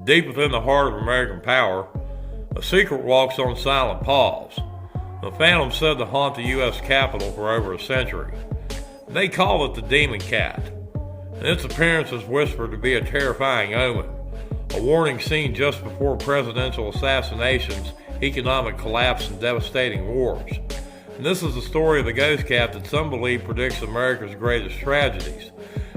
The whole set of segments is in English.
Deep within the heart of American power, a secret walks on silent paws. The phantom said to haunt the U.S. Capitol for over a century. They call it the Demon Cat, and its appearance is whispered to be a terrifying omen, a warning seen just before presidential assassinations, economic collapse, and devastating wars. And this is the story of the ghost cat that some believe predicts America's greatest tragedies.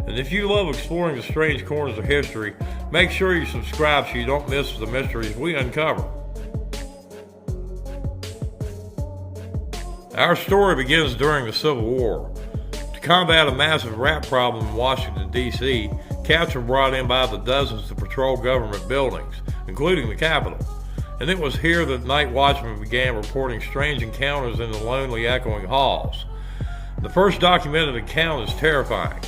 And if you love exploring the strange corners of history, make sure you subscribe so you don't miss the mysteries we uncover. Our story begins during the Civil War. To combat a massive rat problem in Washington, D.C., cats were brought in by the dozens to patrol government buildings, including the Capitol. And it was here that night watchmen began reporting strange encounters in the lonely, echoing halls. The first documented account is terrifying.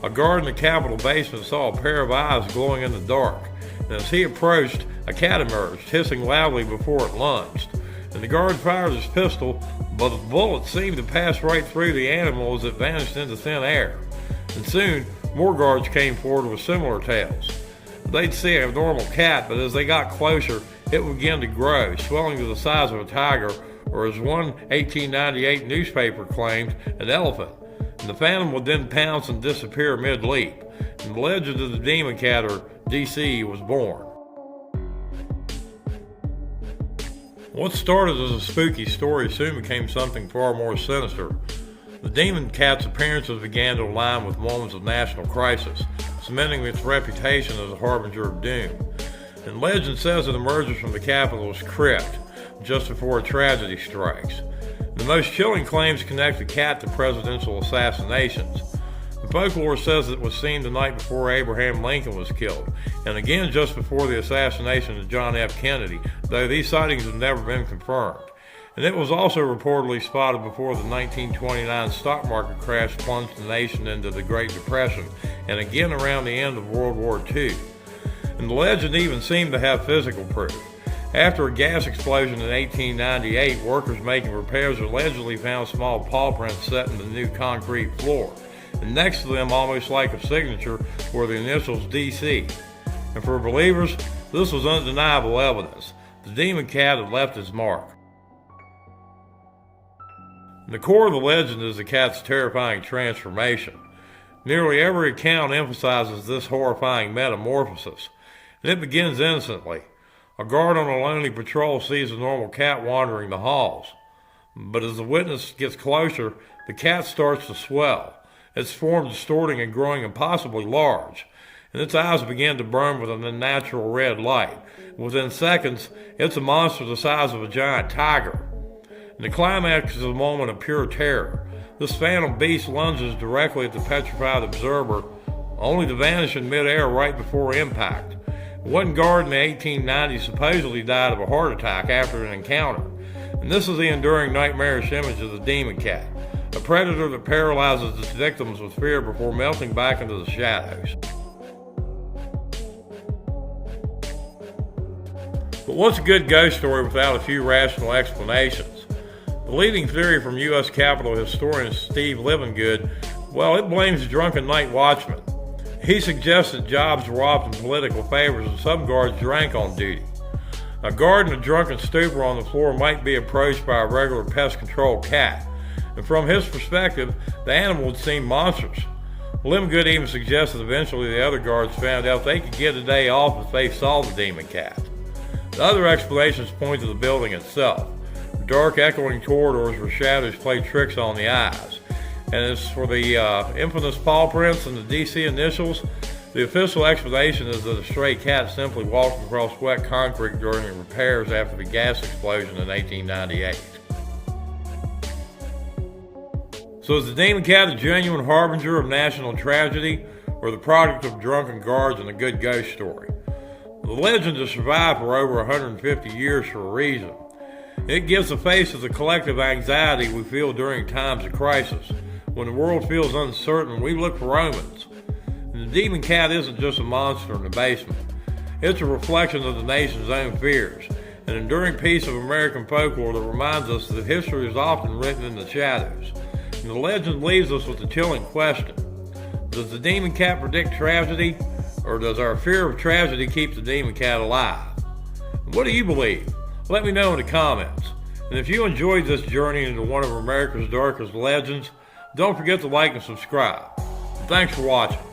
A guard in the Capitol basement saw a pair of eyes glowing in the dark, and as he approached, a cat emerged, hissing loudly before it lunged. And the guard fired his pistol, but the bullet seemed to pass right through the animal as it vanished into thin air. And soon, more guards came forward with similar tales. They'd see a normal cat, but as they got closer, it would begin to grow, swelling to the size of a tiger, or as one 1898 newspaper claimed, an elephant. And the phantom would then pounce and disappear mid-leap, and the legend of the Demon Cat, or DC, was born. What started as a spooky story soon became something far more sinister. The Demon Cat's appearances began to align with moments of national crisis, cementing its reputation as a harbinger of doom. And legend says it emerges from the Capitol's crypt just before a tragedy strikes. The most chilling claims connect the cat to presidential assassinations. The folklore says it was seen the night before Abraham Lincoln was killed, and again just before the assassination of John F. Kennedy, though these sightings have never been confirmed. And it was also reportedly spotted before the 1929 stock market crash plunged the nation into the Great Depression, and again around the end of World War II. And the legend even seemed to have physical proof. After a gas explosion in 1898, workers making repairs allegedly found small paw prints set in the new concrete floor. And next to them, almost like a signature, were the initials DC. And for believers, this was undeniable evidence. The Demon Cat had left its mark. The core of the legend is the cat's terrifying transformation. Nearly every account emphasizes this horrifying metamorphosis, and it begins innocently. A guard on a lonely patrol sees a normal cat wandering the halls. But as the witness gets closer, the cat starts to swell, its form distorting and growing impossibly large, and its eyes begin to burn with an unnatural red light. Within seconds, it's a monster the size of a giant tiger. And the climax is a moment of pure terror. This phantom beast lunges directly at the petrified observer, only to vanish in midair right before impact. One guard in the 1890s supposedly died of a heart attack after an encounter. And this is the enduring nightmarish image of the Demon Cat, a predator that paralyzes its victims with fear before melting back into the shadows. But what's a good ghost story without a few rational explanations? The leading theory from U.S. Capitol historian Steve Livingood, well, it blames drunken night watchmen. He suggests that jobs were often political favors and some guards drank on duty. A guard in a drunken stupor on the floor might be approached by a regular pest control cat, and from his perspective, the animal would seem monstrous. Livingood even suggests that eventually the other guards found out they could get a day off if they saw the Demon Cat. The other explanations point to the building itself. Dark echoing corridors where shadows play tricks on the eyes. And as for the infamous paw prints and the DC initials, the official explanation is that a stray cat simply walked across wet concrete during the repairs after the gas explosion in 1898. So is the Demon Cat a genuine harbinger of national tragedy, or the product of drunken guards and a good ghost story? The legend has survived for over 150 years for a reason. It gives a face to the collective anxiety we feel during times of crisis. When the world feels uncertain, we look for omens. And the Demon Cat isn't just a monster in the basement. It's a reflection of the nation's own fears, an enduring piece of American folklore that reminds us that history is often written in the shadows. And the legend leaves us with the chilling question: does the Demon Cat predict tragedy, Or does our fear of tragedy keep the demon cat alive? What do you believe? Let me know in the comments. And if you enjoyed this journey into one of America's darkest legends, don't forget to like and subscribe. Thanks for watching.